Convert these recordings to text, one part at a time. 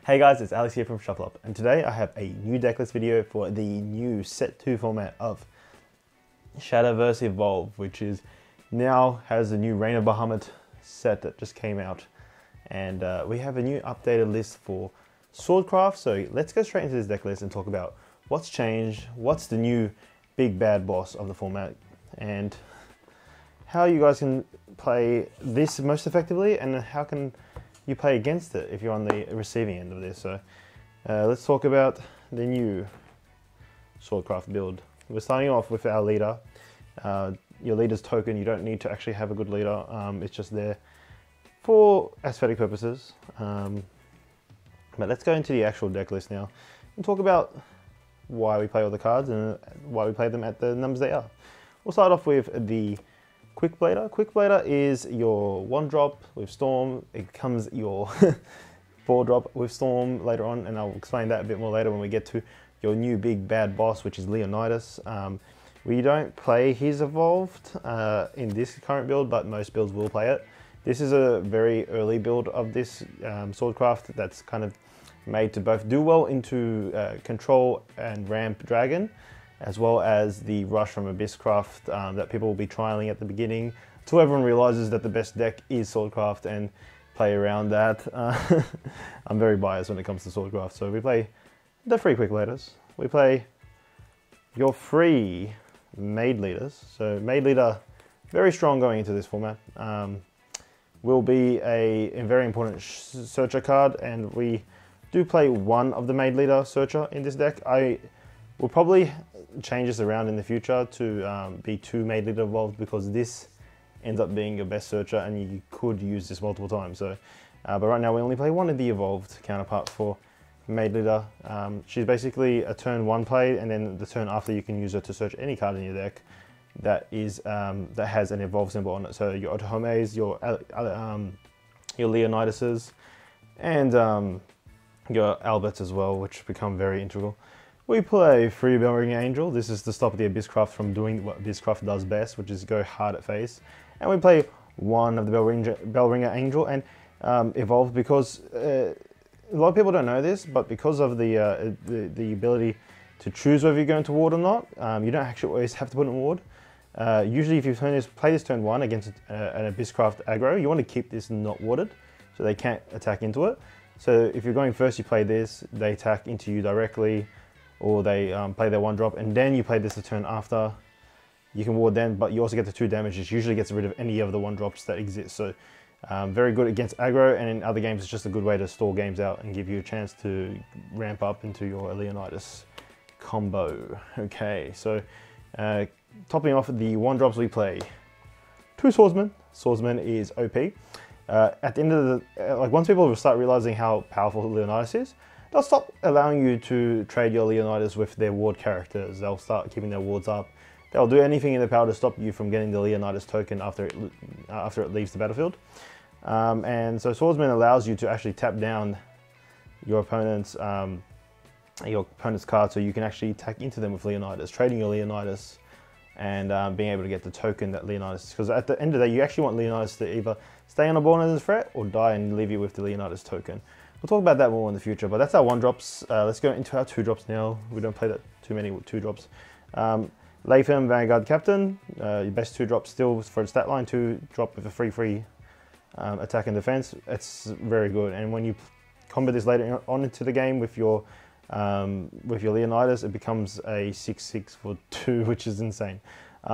Hey guys, it's Alex here from Shadowverse, and today I have a new decklist video for the new Set 2 format of Shadowverse Evolve, which is now has a new Reign of Bahamut set that just came out. And we have a new updated list for Swordcraft, so let's go straight into this decklist and talk about what's changed, what's the new big bad boss of the format, and how you guys can play this most effectively, and how can you play against it if you're on the receiving end of this. So let's talk about the new Swordcraft build. We're starting off with our leader. Your leader's token, you don't need to actually have a good leader. It's just there for aesthetic purposes. But let's go into the actual deck list now and talk about why we play all the cards and why we play them at the numbers they are. We'll start off with the Quick Blader. Quick Blader is your 1-drop with Storm. It becomes your 4-drop with Storm later on, and I'll explain that a bit more later when we get to your new big bad boss, which is Leonidas. We don't play his Evolved in this current build, but most builds will play it. This is a very early build of this Swordcraft that's kind of made to both do well into Control and Ramp Dragon, as well as the rush from Abysscraft that people will be trialing at the beginning, until everyone realizes that the best deck is Swordcraft and play around that. I'm very biased when it comes to Swordcraft, so we play the free Quick Leaders. We play your free Maid Leaders. So Maid Leader, very strong going into this format. Will be a very important searcher card, and we do play one of the Maid Leader searcher in this deck. I will probably change this around in the future to be 2 Maid Leader Evolved, because this ends up being your best searcher and you could use this multiple times. So, but right now we only play one of the Evolved counterpart for Maid Leader. She's basically a turn 1 play, and then the turn after you can use her to search any card in your deck that is that has an Evolve symbol on it. So your Otohimes, your Leonidases, and your Alberts as well, which become very integral. We play free Bellringer Angel. This is to stop the Abysscraft from doing what Abysscraft does best, which is go hard at face. And we play one of the Bellringer Angel and Evolve, because a lot of people don't know this, but because of the ability to choose whether you're going to ward or not, you don't actually always have to put in ward. Usually if you play this turn 1 against an Abysscraft aggro, you want to keep this not warded, so they can't attack into it. So if you're going first, you play this, they attack into you directly, or they play their 1-drop, and then you play this the turn after. You can ward then, but you also get the 2 damage. It usually gets rid of any of the 1-drops that exist. So very good against aggro, and in other games it's just a good way to stall games out and give you a chance to ramp up into your Leonidas combo. Okay, so topping off the 1-drops, we play 2 Swordsmen. Swordsman is OP. At the end of the, once people start realizing how powerful Leonidas is, they'll stop allowing you to trade your Leonidas with their ward characters. They'll start keeping their wards up. They'll do anything in their power to stop you from getting the Leonidas token after it leaves the battlefield. And so Swordsman allows you to actually tap down your opponent's card, so you can actually attack into them with Leonidas, trading your Leonidas and being able to get the token that Leonidas, because at the end of the day, you actually want Leonidas to either stay on a board as a threat or die and leave you with the Leonidas token. We'll talk about that more in the future, but that's our 1-drops. Let's go into our 2-drops now. We don't play that too many 2-drops. Latham, Vanguard Captain, your best 2-drop still for a stat line, 2-drop with a free attack and defense. It's very good, and when you combat this later on into the game with your Leonidas, it becomes a 6/6 for 2, which is insane.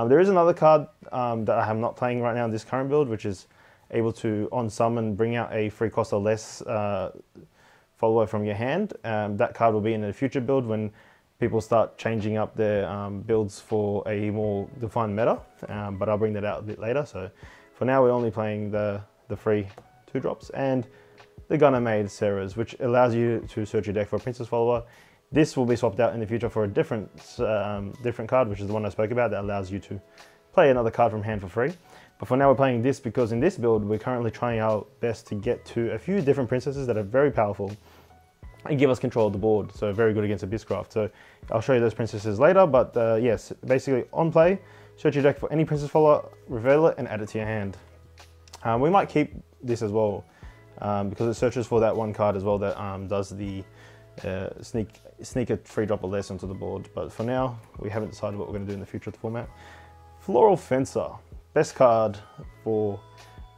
There is another card that I am not playing right now in this current build, which is able to on summon bring out a 3 cost or less follower from your hand. That card will be in a future build when people start changing up their builds for a more defined meta, but I'll bring that out a bit later. So for now, we're only playing the free 2-drops and the Gunner Maid Sarahs, which allows you to search your deck for a Princess follower. This will be swapped out in the future for a different card, which is the one I spoke about, that allows you to play another card from hand for free. But for now, we're playing this because in this build, we're currently trying our best to get to a few different princesses that are very powerful and give us control of the board. So very good against Abysscraft. So I'll show you those princesses later, but yes, basically on play, search your deck for any princess follower, reveal it, and add it to your hand. We might keep this as well. because it searches for that one card as well that does the sneak a free drop or less onto the board. But for now, we haven't decided what we're going to do in the future of the format. Floral Fencer, best card for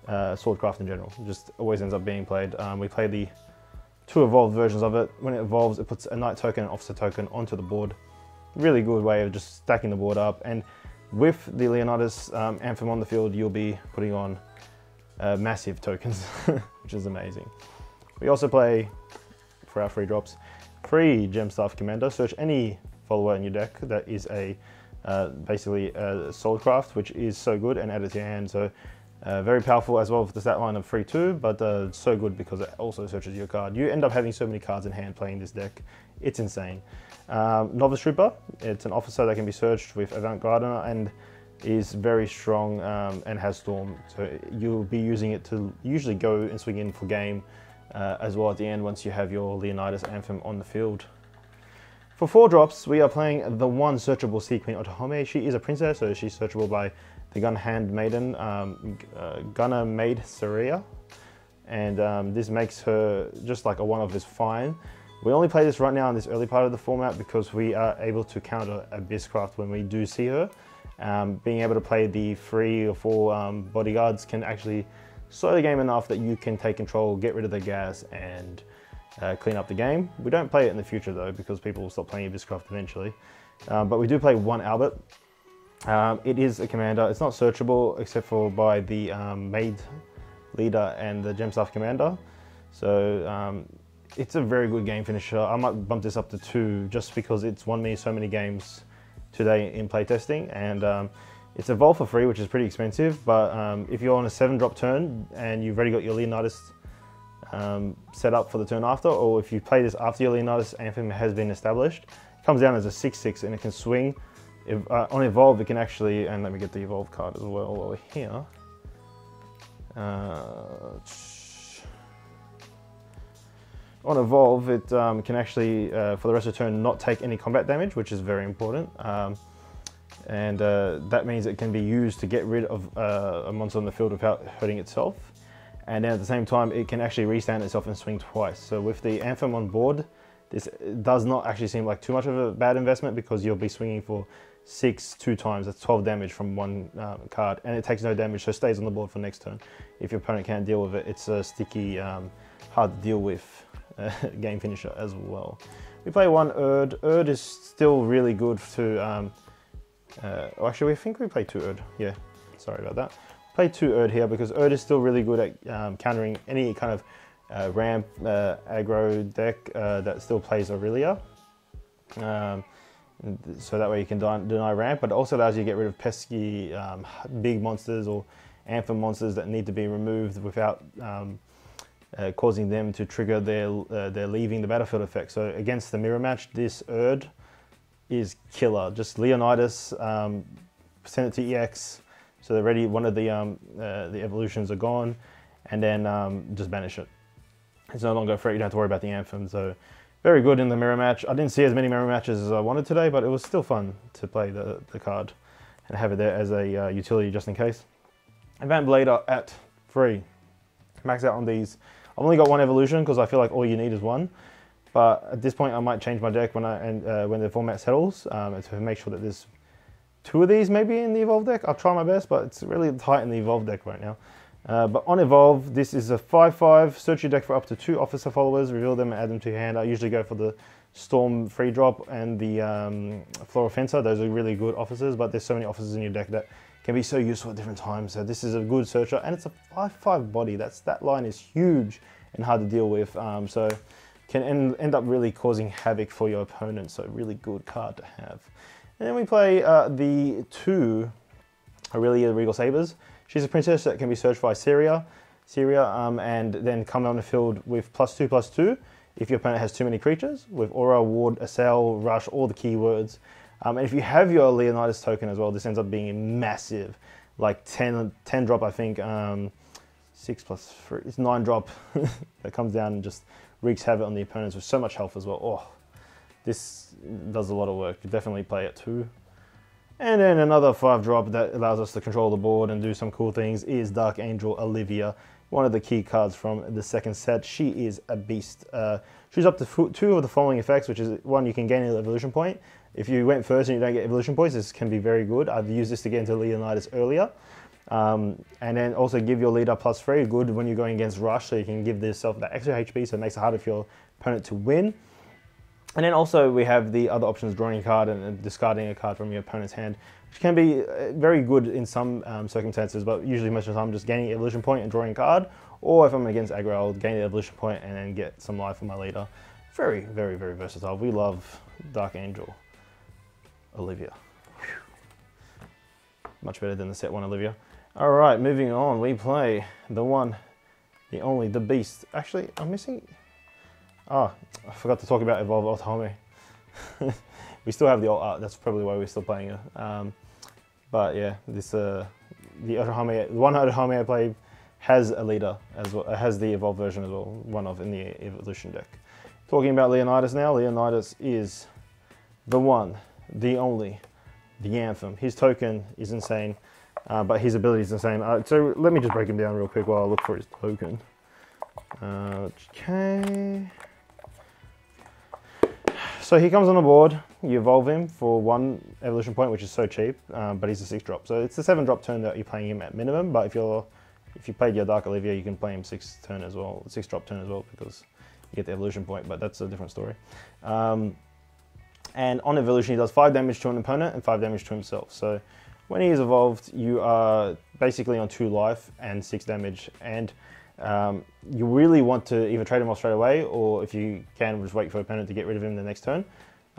Swordcraft in general. Just always ends up being played. We play the 2 evolved versions of it. When it evolves, it puts a knight token and officer token onto the board. Really good way of just stacking the board up. And with the Leonidas Anthem on the field, you'll be putting on massive tokens, which is amazing. We also play, for our free drops, free Gemstaff Commander. Search any follower in your deck that is a basically a Swordcraft, which is so good, and add it to your hand. So very powerful as well with the stat line of free 2, but so good because it also searches your card. You end up having so many cards in hand playing this deck. It's insane. Novice Trooper, it's an officer that can be searched with Avant Gardener and is very strong and has Storm. So you'll be using it to usually go and swing in for game as well at the end once you have your Leonidas Anthem on the field. For 4 drops, we are playing the 1 searchable Sea Queen Otohime. She is a princess, so she's searchable by the Gun Hand Maiden, Gunner Maid Saria. And this makes her just like a one-off is fine. We only play this right now in this early part of the format because we are able to counter Abysscraft when we do see her. Being able to play the 3 or 4 bodyguards can actually slow the game enough that you can take control, get rid of the gas, and clean up the game. We don't play it in the future though because people will stop playing Abysscraft eventually. But we do play 1 Albert. It is a commander. It's not searchable except for by the Maid Leader and the Gemstaff Commander. So it's a very good game finisher. I might bump this up to 2 just because it's won me so many games today in playtesting. And it's evolved for free, which is pretty expensive. But if you're on a 7-drop turn and you've already got your Leonidas set up for the turn after, or if you play this after your Leonidas Anthem has been established, it comes down as a 6/6 and it can swing. If, on Evolve, it can actually, and let me get the Evolve card as well over here. On Evolve, it can actually, for the rest of the turn, not take any combat damage, which is very important. And that means it can be used to get rid of a monster on the field without hurting itself. And then at the same time, it can actually restand itself and swing twice. So with the Anthem on board, this does not actually seem like too much of a bad investment because you'll be swinging for 6 2 times. That's 12 damage from 1 card, and it takes no damage, so it stays on the board for next turn. If your opponent can't deal with it, it's a sticky, hard to deal with game finisher as well. We play 1 Erd. Erd is still really good to, actually, I think we play 2 Erd. Yeah, sorry about that. Play 2 Erd here because Erd is still really good at countering any kind of ramp aggro deck that still plays Aurelia. So that way you can deny ramp, but it also allows you to get rid of pesky big monsters or Anthem monsters that need to be removed without causing them to trigger their leaving the battlefield effect. So against the mirror match, this Erd is killer. Just Leonidas, send it to EX, so they're ready. One of the evolutions are gone, and then just banish it. It's no longer a threat. You don't have to worry about the Anthem. So very good in the mirror match. I didn't see as many mirror matches as I wanted today, but it was still fun to play the card and have it there as a utility just in case. Avant Blader at 3. Max out on these. I've only got 1 evolution because I feel like all you need is 1. But at this point, I might change my deck when the format settles to make sure that there's 2 of these maybe in the Evolve deck. I'll try my best, but it's really tight in the Evolve deck right now. But on Evolve, this is a 5/5. Search your deck for up to 2 officer followers, reveal them and add them to your hand. I usually go for the Storm free drop and the Floral Fencer. Those are really good officers, but there's so many officers in your deck that can be so useful at different times. So this is a good searcher, and it's a 5/5 body. That line is huge and hard to deal with. So can end up really causing havoc for your opponent. So really good card to have. And then we play the 2 Aurelia Regal Sabers. She's a princess that can be searched by Syria, and then come on the field with +2/+2 if your opponent has too many creatures, with Aura, Ward, Assail, Rush, all the keywords. And if you have your Leonidas token as well, this ends up being massive, like 10 drop, I think, 6+3, it's 9 drop that comes down and just wreaks havoc on the opponents with so much health as well. Oh, this does a lot of work. You definitely play it 2. And then another 5 drop that allows us to control the board and do some cool things is Dark Angel Olivia. one of the key cards from the second set. She is a beast. She's up to 2 of the following effects, which is 1, you can gain an evolution point. If you went first and you don't get evolution points, this can be very good. I've used this to get into Leonidas earlier. And then also give your leader +3, good when you're going against rush, so you can give yourself that extra HP, so it makes it harder for your opponent to win. And then also we have the other options, drawing a card and discarding a card from your opponent's hand, which can be very good in some circumstances, but usually most of the time I'm just gaining an evolution point and drawing a card, or if I'm against aggro, I'll gain the evolution point and then get some life for my leader. Very, very, very versatile. We love Dark Angel Olivia. Whew. Much better than the set 1 Olivia. All right, moving on, we play the one, the only, the beast. Actually, I'm missing... Oh, I forgot to talk about Evolve Otohime. We still have the old art, that's probably why we're still playing it. But yeah, this the Otohime, the one Otohime I played has a leader as well, has the Evolve version as well, one of in the Evolution deck. Talking about Leonidas now, Leonidas is the one, the only, the anthem. His token is insane, but his ability is insane. So let me just break him down real quick while I look for his token. Okay. So he comes on the board, you evolve him for 1 evolution point, which is so cheap, but he's a 6-drop. So it's a 7-drop turn that you're playing him at minimum, but if you played your Dark Olivia, you can play him 6-drop turn as well, because you get the evolution point, but that's a different story. And on evolution, he does 5 damage to an opponent and 5 damage to himself. So when he is evolved, you are basically on 2 life and 6 damage, and you really want to either trade him off straight away, or if you can, just wait for your opponent to get rid of him the next turn.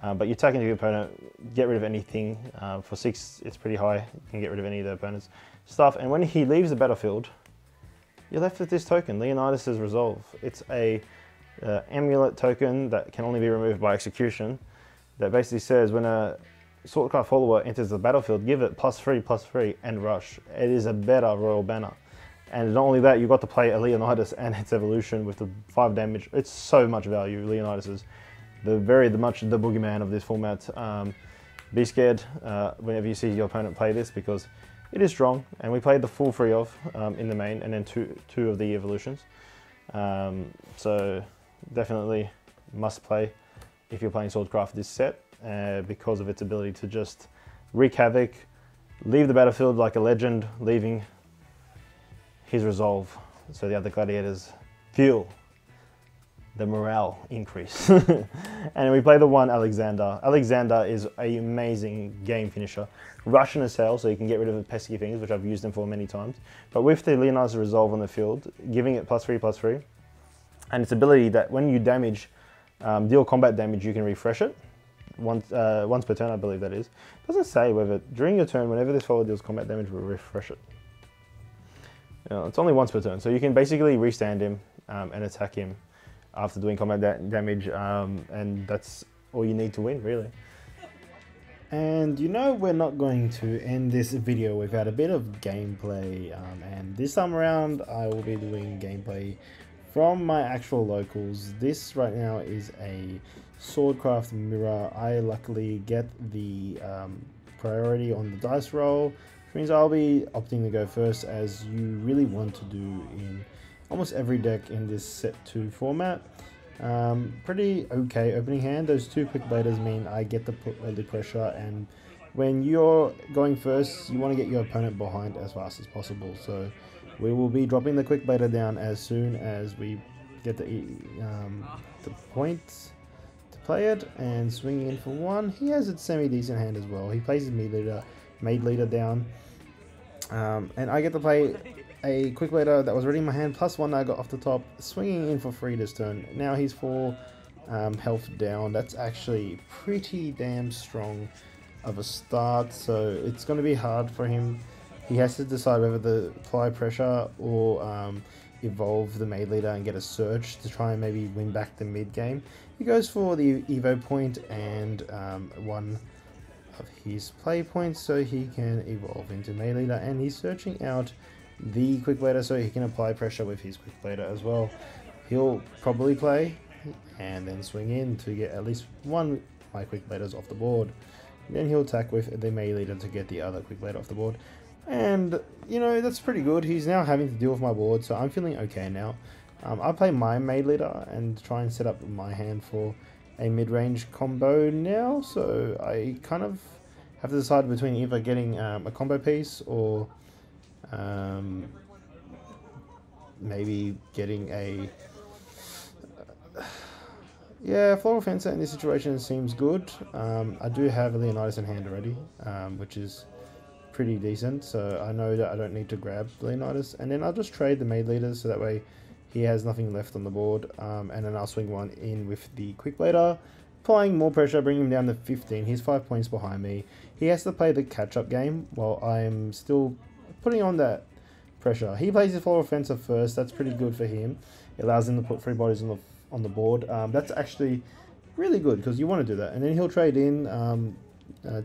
But you attack into your opponent, get rid of anything. For 6, it's pretty high. You can get rid of any of the opponent's stuff. And when he leaves the battlefield, you're left with this token, Leonidas' Resolve. It's a amulet token that can only be removed by execution. That basically says when a Swordcraft follower enters the battlefield, give it +3/+3 and rush. It is a better royal banner. And not only that, you got to play a Leonidas and its evolution with the 5 damage. It's so much value. Leonidas is the boogeyman of this format. Be scared whenever you see your opponent play this, because it is strong. And we played the full 3 of in the main, and then two of the evolutions. So definitely must play if you're playing Swordcraft this set, because of its ability to just wreak havoc, leave the battlefield like a legend, leaving his resolve, so the other gladiators feel the morale increase. And we play the 1 Alexander. Alexander is an amazing game finisher. Russian as hell, so you can get rid of the pesky things, which I've used him for many times. But with the Leonidas Resolve on the field, giving it +3/+3, and its ability that when you damage, deal combat damage, you can refresh it. Once per turn, I believe that is. It doesn't say whether during your turn, whenever this follower deals combat damage, we'll refresh it. It's only once per turn, so you can basically restand him and attack him after doing combat damage, and that's all you need to win, really. And you know we're not going to end this video without a bit of gameplay, and this time around I will be doing gameplay from my actual locals. This right now is a Swordcraft mirror. I luckily get the priority on the dice roll, which means I'll be opting to go first, as you really want to do in almost every deck in this set 2 format. Pretty okay opening hand. Those 2 quick bladers mean I get to put early pressure, and when you're going first, you want to get your opponent behind as fast as possible. So we will be dropping the quick blader down as soon as we get the points to play it, and swinging in for 1. He has a semi-decent hand as well. He plays his maid leader down, and I get to play a quick blader that was already in my hand, +1 I got off the top, swinging in for 3 this turn. Now he's 4 health down. That's actually pretty damn strong of a start, so it's going to be hard for him. He has to decide whether to apply pressure or evolve the maid leader and get a search to try and maybe win back the mid game. He goes for the evo point and 1 of his play points so he can evolve into maid leader, and he's searching out the quick blader so he can apply pressure with his quick blader as well. He'll probably play and then swing in to get at least 1 of my quick bladers off the board. Then he'll attack with the maid leader to get the other quick blader off the board. And, you know, that's pretty good. He's now having to deal with my board, so I'm feeling okay now. I play my Maid Leader and try and set up my hand for a mid-range combo now, so I kind of have to decide between either getting a combo piece or maybe getting a... yeah, Floral Fencer in this situation seems good. I do have a Leonidas in hand already, which is pretty decent, so I know that I don't need to grab Leonidas, and then I'll just trade the Maid Leaders so that way he has nothing left on the board, and then I'll swing one in with the Quick Blader, applying more pressure, bringing him down to 15. He's 5 points behind me. He has to play the catch-up game while I'm still putting on that pressure. He plays his Floral Fencer first. That's pretty good for him. It allows him to put 3 bodies on the board. That's actually really good because you want to do that, and then he'll trade in.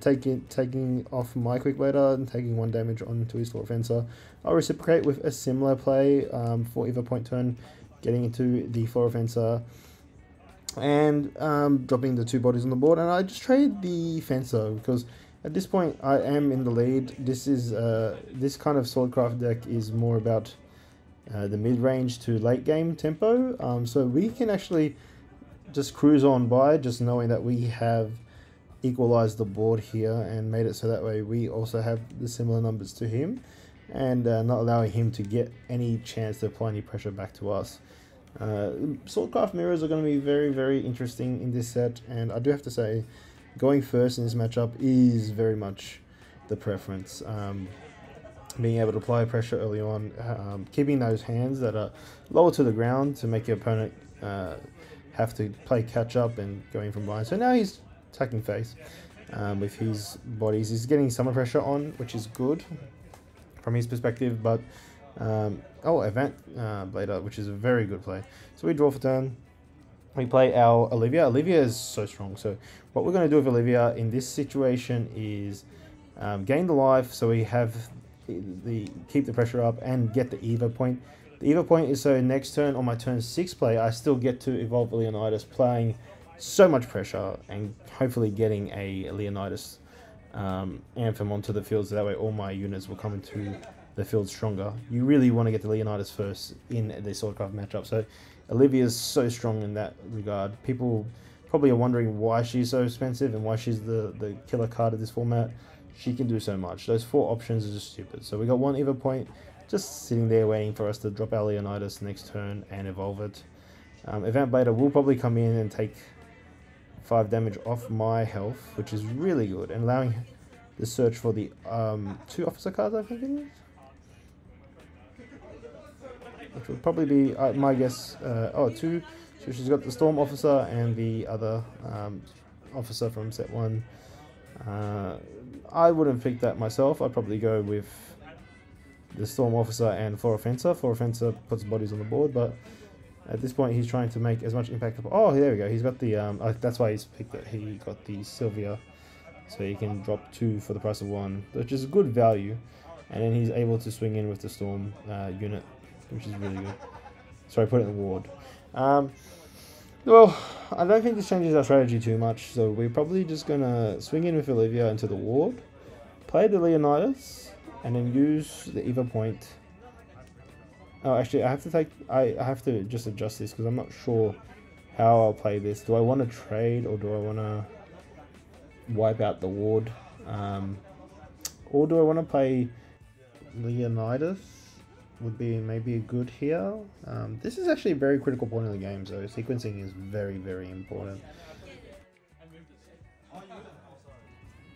Taking off my Quick Blader and taking 1 damage onto his Floral Fencer. I'll reciprocate with a similar play for either point turn, getting into the Floral Fencer and dropping the 2 bodies on the board. And I just trade the Fencer because at this point I am in the lead. This is this kind of Swordcraft deck is more about the mid-range to late game tempo. So we can actually just cruise on by just knowing that we have equalized the board here and made it so that way we also have the similar numbers to him, and not allowing him to get any chance to apply any pressure back to us. Swordcraft mirrors are going to be very, very interesting in this set, and I do have to say going first in this matchup is very much the preference. Being able to apply pressure early on, keeping those hands that are lower to the ground to make your opponent have to play catch up and going from behind. So now he's attacking face with his bodies. He's getting summer pressure on, which is good from his perspective, but Event Blader, which is a very good play. So we draw for turn. We play our Olivia. Olivia is so strong. So what we're going to do with Olivia in this situation is gain the life, so we have keep the pressure up and get the Evo point. The Evo point is so next turn on my turn 6 play, I still get to evolve Leonidas, playing so much pressure and hopefully getting a Leonidas Anthem onto the field, so that way all my units will come into the field stronger. You really want to get the Leonidas first in the Swordcraft matchup. So Olivia is so strong in that regard. People probably are wondering why she's so expensive and why she's the killer card of this format. She can do so much. Those 4 options are just stupid. So we got 1 Evo point just sitting there waiting for us to drop our Leonidas next turn and evolve it. Event Blader will probably come in and take 5 damage off my health, which is really good, and allowing the search for the 2 officer cards, I think it is, which would probably be my guess. 2. So she's got the Storm Officer and the other officer from set 1. I wouldn't pick that myself. I'd probably go with the Storm Officer and Floral Fencer. Floral Fencer puts bodies on the board, but at this point he's trying to make as much impact. Oh, there we go. He's got the that's why he's picked it. He got the Sylvia, so he can drop 2 for the price of 1, which is good value. And then he's able to swing in with the Storm unit, which is really good. Sorry, put it in the ward. Well, I don't think this changes our strategy too much, so we're probably just gonna swing in with Olivia into the ward, play the Leonidas, and then use the Evo point. Oh, actually, I have to just adjust this because I'm not sure how I'll play this. Do I want to trade, or do I want to wipe out the ward? Or do I want to play Leonidas? Would be maybe good here. This is actually a very critical point in the game, so sequencing is very, very important.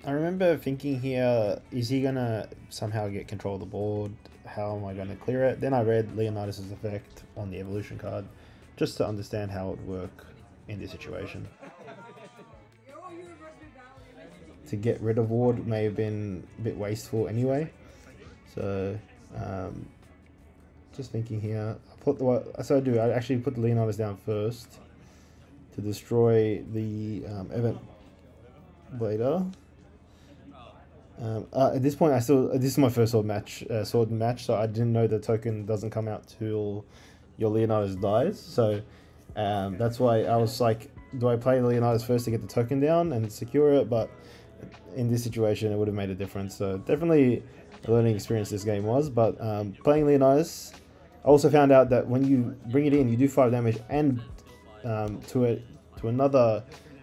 I remember thinking here, is he gonna somehow get control of the board? How am I gonna clear it? Then I read Leonidas' effect on the evolution card, just to understand how it would work in this situation. To get rid of ward may have been a bit wasteful anyway, so just thinking here, I actually put the Leonidas down first to destroy the Event Blader. At this point, this is my first sword match, so I didn't know the token doesn't come out till your Leonidas dies. So that's why I was like, do I play Leonidas first to get the token down and secure it? But in this situation, it would have made a difference. So definitely learning experience this game was. But playing Leonidas, I also found out that when you bring it in, you do 5 damage and to another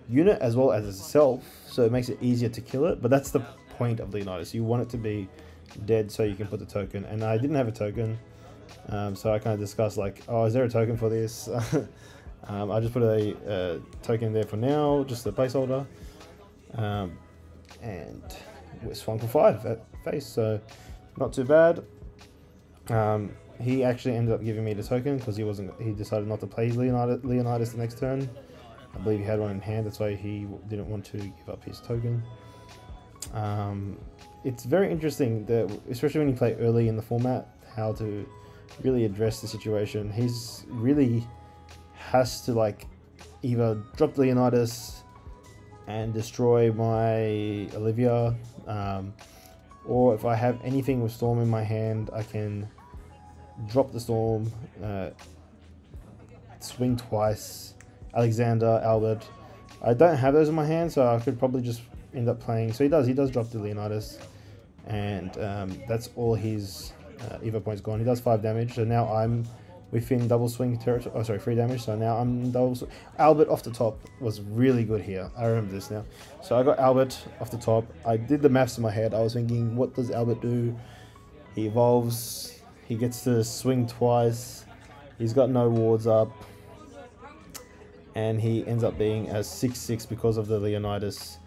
unit as well as itself, so it makes it easier to kill it. But that's the point of Leonidas. You want it to be dead so you can put the token, and I didn't have a token, so I kind of discussed like, oh, is there a token for this? I just put a token there for now, just a placeholder, and we swung for 5 at face, so not too bad. He actually ended up giving me the token because he decided not to play Leonidas the next turn. I believe he had one in hand, that's why he didn't want to give up his token. It's very interesting that, especially when you play early in the format, how to really address the situation. He's really has to like either drop Leonidas and destroy my Olivia, or if I have anything with Storm in my hand, I can drop the Storm, swing twice, Alexander, Albert. I don't have those in my hand, so I could probably just end up playing. So he does drop the Leonidas, and that's all his Evo points gone. He does 5 damage, so now I'm within double swing territory. Oh, sorry, 3 damage. So now I'm double. Albert off the top was really good here. I remember this now. So I got Albert off the top. I did the maths in my head. I was thinking, what does Albert do? He evolves. He gets to swing twice. He's got no wards up, and he ends up being a 6/6 because of the Leonidas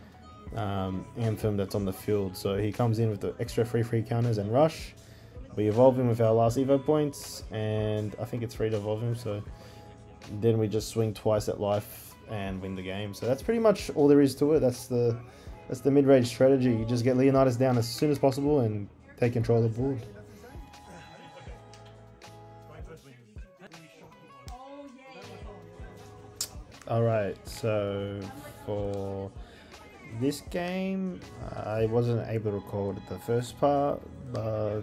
anthem that's on the field. So he comes in with the extra free counters and rush. We evolve him with our last Evo points, and I think it's free to evolve him, so then we just swing twice at life and win the game. So that's pretty much all there is to it. That's the mid-range strategy. You just get Leonidas down as soon as possible and take control of the board. Alright, so for this game, I wasn't able to record the first part, but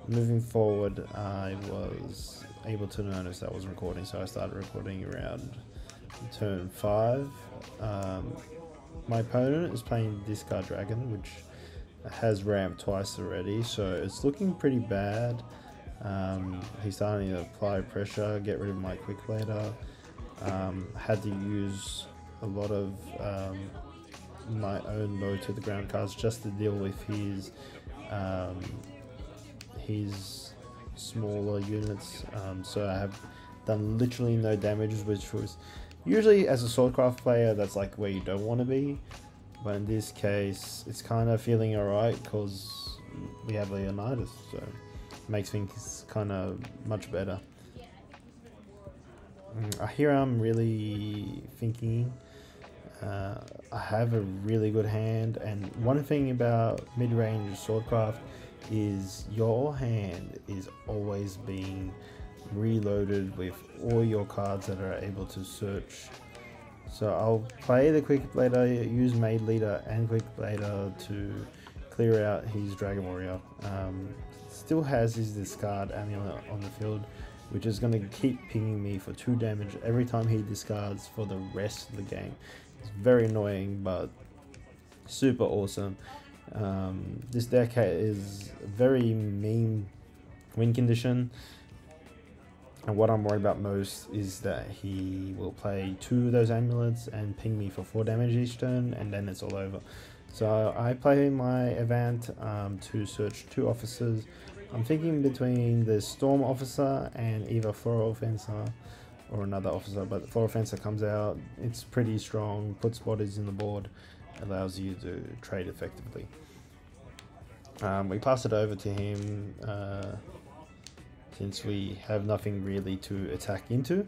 moving forward, I was able to notice that I was recording, so I started recording around turn 5. My opponent is playing Discard Dragon, which has ramped twice already, so it's looking pretty bad. He's starting to apply pressure, get rid of my Quick Blader. Had to use a lot of my own low to the ground cards just to deal with his smaller units, so I have done literally no damage, which was usually, as a Swordcraft player, that's like where you don't want to be, but in this case it's kind of feeling alright because we have Leonidas, so it makes things kind of much better. Here I'm really thinking I have a really good hand, and one thing about mid-range Swordcraft is your hand is always being reloaded with all your cards that are able to search. So I'll play the Quick Blader, use Maid Leader and Quick Blader to clear out his Dragon Warrior. Still has his discard amulet on the field, which is going to keep pinging me for 2 damage every time he discards for the rest of the game. It's very annoying, but super awesome. This deck is a very mean win condition, and what I'm worried about most is that he will play 2 of those amulets and ping me for 4 damage each turn, and then it's all over. So I play my Avant to search 2 officers. I'm thinking between the Storm Officer and either Floral Fencer or another officer, but Floral Fencer comes out, it's pretty strong, puts bodies in the board, allows you to trade effectively. We pass it over to him since we have nothing really to attack into.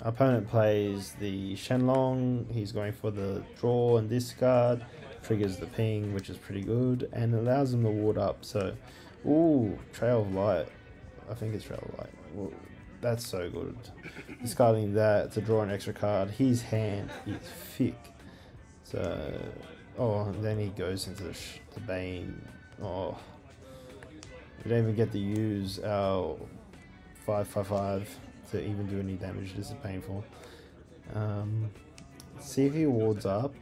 Our opponent plays the Shenlong. He's going for the draw and discard, triggers the ping, which is pretty good, and allows him to ward up. So, ooh, Trail of Light. I think it's Trail of Light. Well, that's so good. Discarding that to draw an extra card. His hand is thick. So, oh, and then he goes into the Bane Oh, we don't even get to use our 5/5/5 to even do any damage. This is painful. See if he wards up.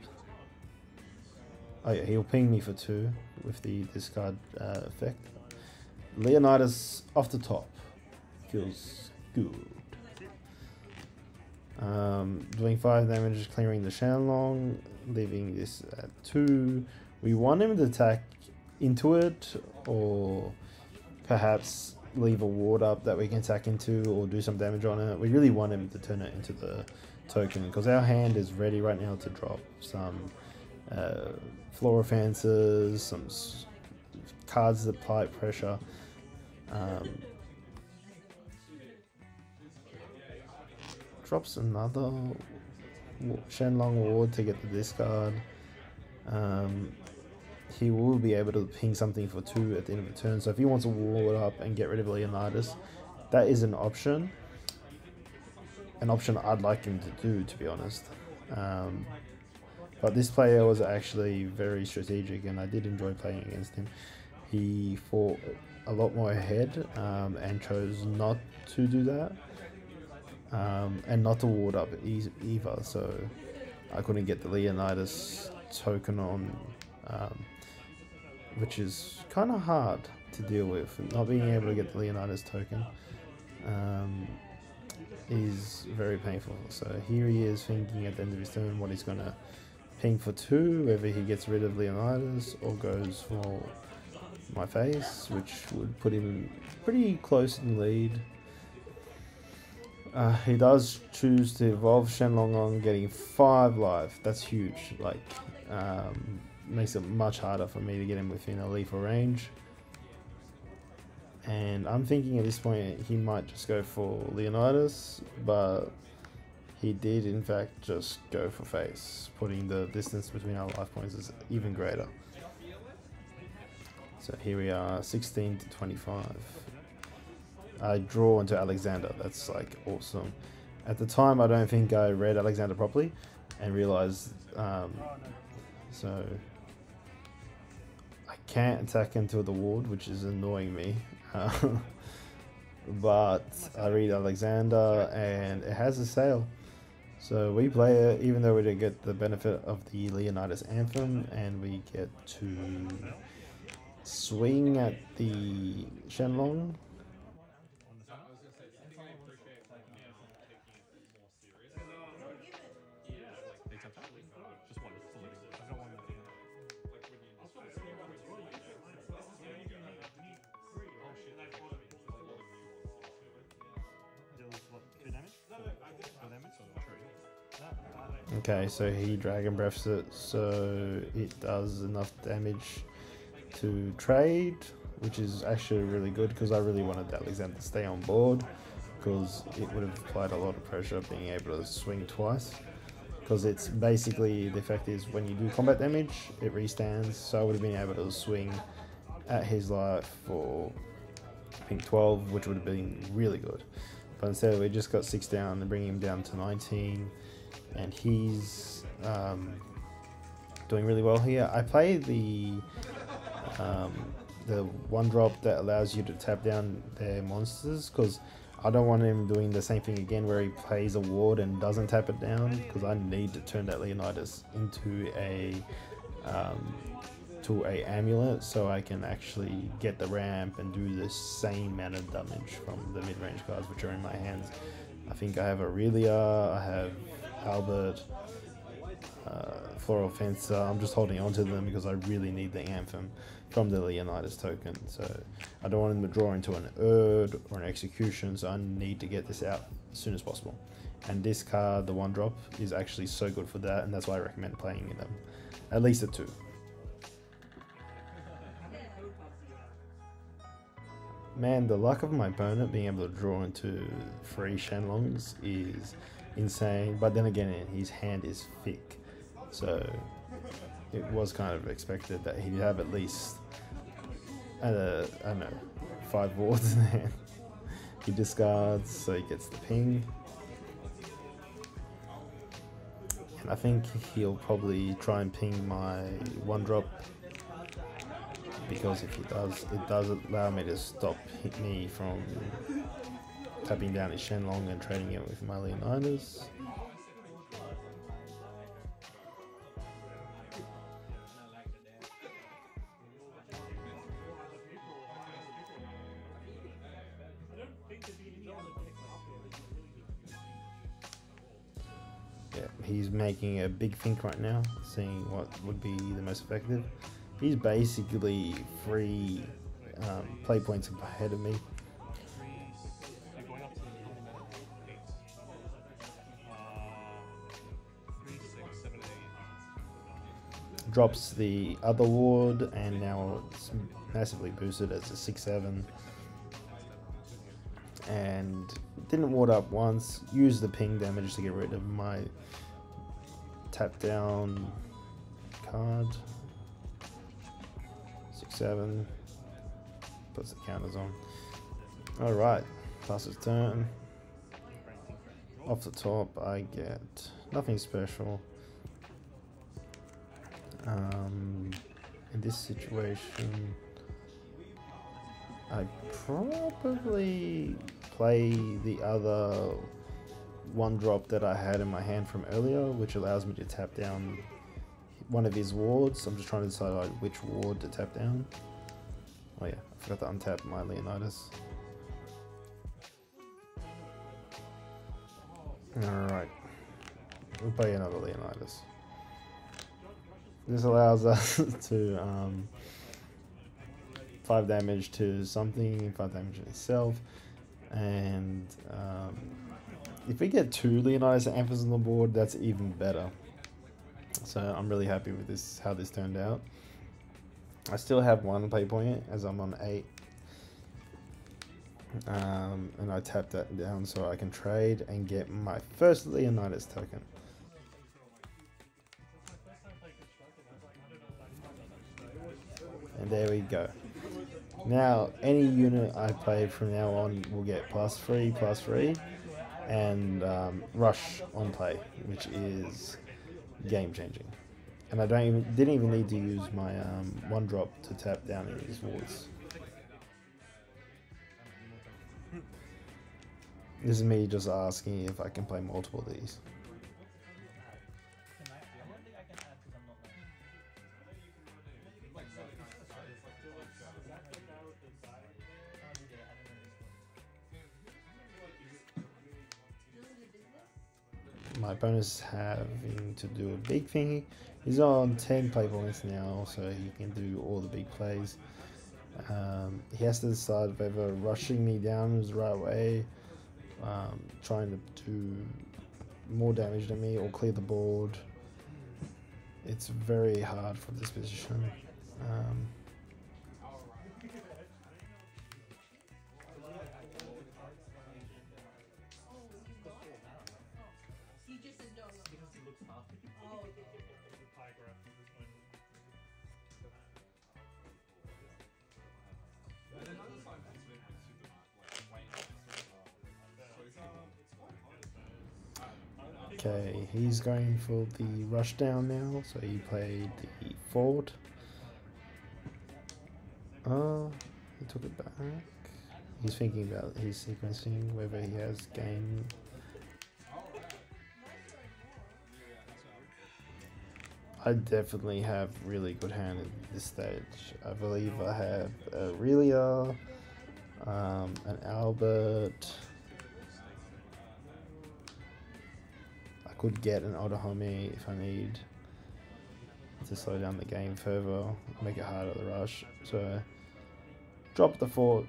Oh yeah, he'll ping me for 2 with the discard effect. Leonidas off the top. Feels good. Doing 5 damage, clearing the Shanlong, leaving this at 2. We want him to attack into it, or perhaps leave a ward up that we can attack into, or do some damage on it. We really want him to turn it into the token, because our hand is ready right now to drop some Floral Fencers, some cards that apply pressure. Drops another Shenlong Ward to get the discard. He will be able to ping something for 2 at the end of the turn, so if he wants to ward up and get rid of Leonidas, that is an option. An option I'd like him to do, to be honest. But this player was actually very strategic, and I did enjoy playing against him. He fought a lot more ahead and chose not to do that, and not to ward up either, so I couldn't get the Leonidas token on, which is kind of hard to deal with. Not being able to get the Leonidas token is very painful. So here he is thinking at the end of his turn what he's going to ping for 2, whether he gets rid of Leonidas or goes for my face, which would put him pretty close in lead. He does choose to evolve Shenlong, getting 5 life. That's huge. Like, makes it much harder for me to get him within a lethal range. And I'm thinking at this point he might just go for Leonidas, but he did in fact just go for face, putting the distance between our life points is even greater. So here we are, 16 to 25. I draw into Alexander. That's like awesome. At the time, I don't think I read Alexander properly and realized, so I can't attack into the ward, which is annoying me. But I read Alexander and it has a sail. So we play it, even though we don't get the benefit of the Leonidas Anthem, and we get to swing at the Shenlong. Okay, so he Dragon Breaths it, so it does enough damage to trade, which is actually really good because I really wanted Alexander to stay on board, because it would have applied a lot of pressure being able to swing twice. Because it's basically, the effect is when you do combat damage, it restands, so I would have been able to swing at his life for I think 12, which would have been really good. But instead we just got 6 down and bringing him down to 19. And he's doing really well here. I play the 1-drop that allows you to tap down their monsters, because I don't want him doing the same thing again where he plays a ward and doesn't tap it down, because I need to turn that Leonidas into a amulet so I can actually get the ramp and do the same amount of damage from the mid-range cards which are in my hands. I think I have Aurelia, I have Albert, Floral Fencer. I'm just holding on to them because I really need the Anthem from the Leonidas token. So I don't want them to draw into an Erd or an Execution, so I need to get this out as soon as possible. And this card, the 1-drop, is actually so good for that, and that's why I recommend playing them at least at 2. Man, the luck of my opponent being able to draw into 3 Shenlongs is insane, but then again his hand is thick, so it was kind of expected that he'd have at least I don't know, 5 wards in the hand. He discards, so he gets the ping, and I think he'll probably try and ping my 1-drop because if he does, it does allow me to stop me from tapping down his Shenlong and trading it with my Leonidas. Yeah, he's making a big think right now, seeing what would be the most effective. He's basically 3 play points ahead of me. Drops the other ward, and now it's massively boosted as a 6/7. And didn't ward up once. Used the ping damage to get rid of my tap down card. 6/7. Puts the counters on. Alright, passes turn. Off the top, I get nothing special. In this situation, I probably play the other 1-drop that I had in my hand from earlier, which allows me to tap down one of his wards. I'm just trying to decide like which ward to tap down. Oh yeah, I forgot to untap my Leonidas. Alright, we'll play another Leonidas. This allows us to 5 damage to something, 5 damage to itself, and if we get 2 Leonidas and Amphers on the board, that's even better. So I'm really happy with this, how this turned out. I still have 1 play point as I'm on 8, and I tap that down so I can trade and get my first Leonidas token. And there we go. Now, any unit I play from now on will get +3/+3, and rush on play, which is game changing. And I didn't even need to use my 1-drop to tap down any of these wards. This is me just asking if I can play multiple of these. My opponent's having to do a big thing. He's on 10 play points now, so he can do all the big plays. He has to decide whether rushing me down is the right way, trying to do more damage than me, or clear the board. It's very hard from this position. Okay, he's going for the rush down now, so he played the forward. He took it back. He's thinking about his sequencing, whether he has game. I definitely have really good hand at this stage. I believe I have Olivia, an Albert. I could get an Otohime if I need to slow down the game further, make it harder to rush. So drop the fort,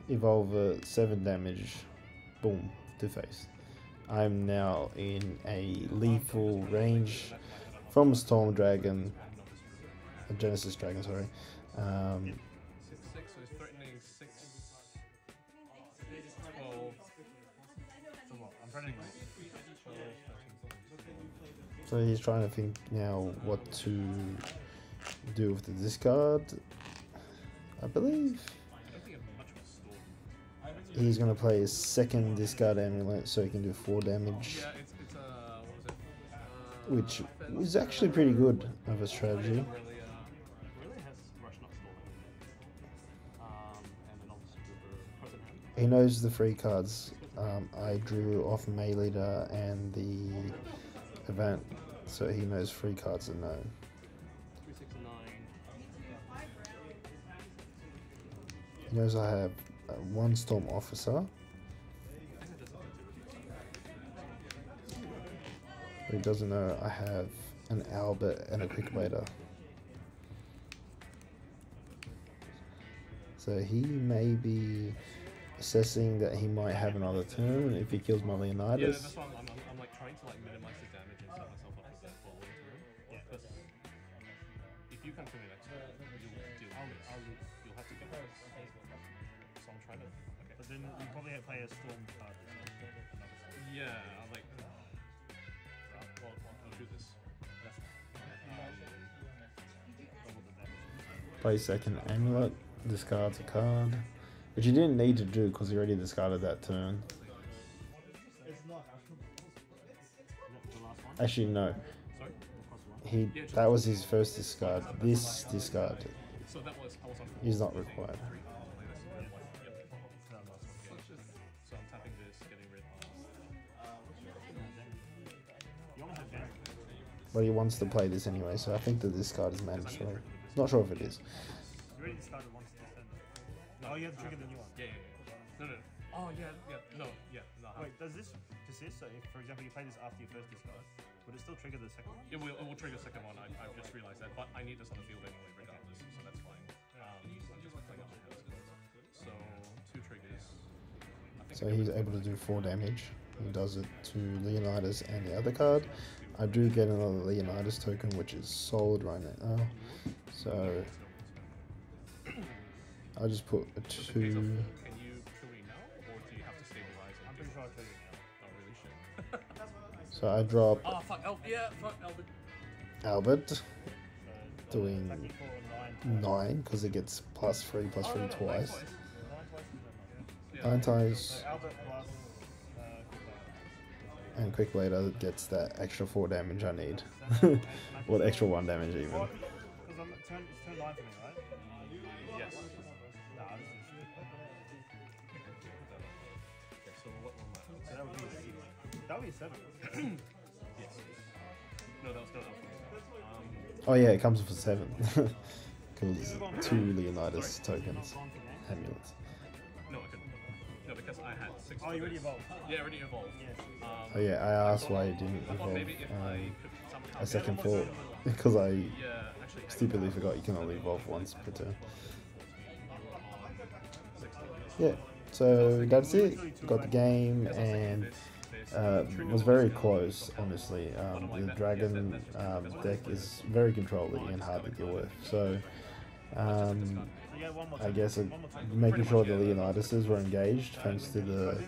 evolve it, 7 damage, boom, 2 face. I'm now in a lethal range from a Storm Dragon, a Genesis Dragon, sorry. So he's trying to think now what to do with the discard. I believe he's going to play his second discard amulet so he can do 4 damage, which is actually pretty good of a strategy. he knows the free cards I drew off May Leader and the event, so he knows free cards are known. He knows I have one Storm Officer, but he doesn't know I have an Albert and a Quick Waiter. So he may be assessing that he might have another turn if he kills my Leonidas. Yeah, that's why I'm like trying to like minimize the damage and set myself up for the following turn. Yeah. Because if you come to me next turn, you'll have to get this. So I'm trying to. Okay. But then you probably play a Storm card. Yeah, I'm like. Well, I'll do this. Play second Amulet, discards a card, which he didn't need to do because he already discarded that turn. Actually, no. Sorry? That was his first discard. This discard So that was, I was on is not required. So I'm tapping this, getting rid But he wants to play this anyway, so I think the discard is mandatory. Not sure if it is. You already discarded once to defend. Oh, you have to trigger the new one. Yeah. No. Oh, yeah. No. Wait, does this persist? So if, for example, you play this after your first discard, would it still trigger the second one? It will trigger second one. I've just realized that, but I need this on the field anyway, regardless, so that's fine. I'm just playing up my hands. So 2 triggers. So he's able to do 4 damage. He does it to Leonidas and the other card. I do get another Leonidas token, which is sold right now. So I'll just put a 2. Can you kill me now, or do you have to stabilize it? I'm pretty sure I'll trigger it now. Oh, really? Shit. So I drop Oh, fuck. Fuck Albert. Albert, So, doing attacking for 9. 9 because it gets +3 +3 twice. 9 twice is Yeah. 9 times, So Albert plus and Quick Waiter gets that extra 4 damage I need. What extra 1 damage even. Because it's turn 9 for me, right? Yes. Nah, this is stupid. Okay, so what one left? So that would be 7. That would be 7. Yes. No, that was Oh yeah, it comes for 7. Because 2 Leonidas tokens, amulets. No, I couldn't. No, because I had 6. Oh, you already evolved. Yeah, already evolved. Yes. Oh yeah, I asked why it didn't I thought evolve maybe if I could somehow a second thought because I Yeah, actually. stupidly forgot you can only evolve once per turn. Yeah, so that's it. Got the game and it was very close, honestly. The dragon deck is very controlling and hard to deal with. So I guess making sure the Leonidases were engaged thanks to the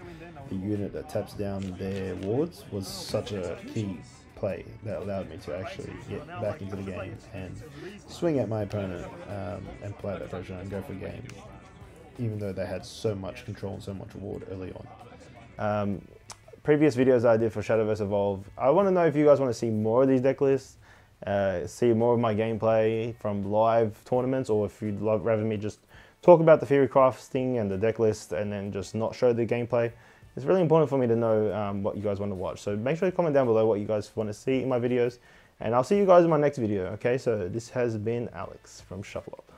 unit that taps down their wards was such a key play that allowed me to actually get back into the game and swing at my opponent and play that pressure and go for a game, even though they had so much control and so much ward early on. Previous videos I did for Shadowverse Evolve, I want to know if you guys want to see more of these deck lists, see more of my gameplay from live tournaments, or if you'd rather me just talk about the theory crafting and the deck list and then just not show the gameplay. It's really important for me to know what you guys want to watch. So make sure you comment down below what you guys want to see in my videos, and I'll see you guys in my next video. Okay, so this has been Alex from Shuffle Up.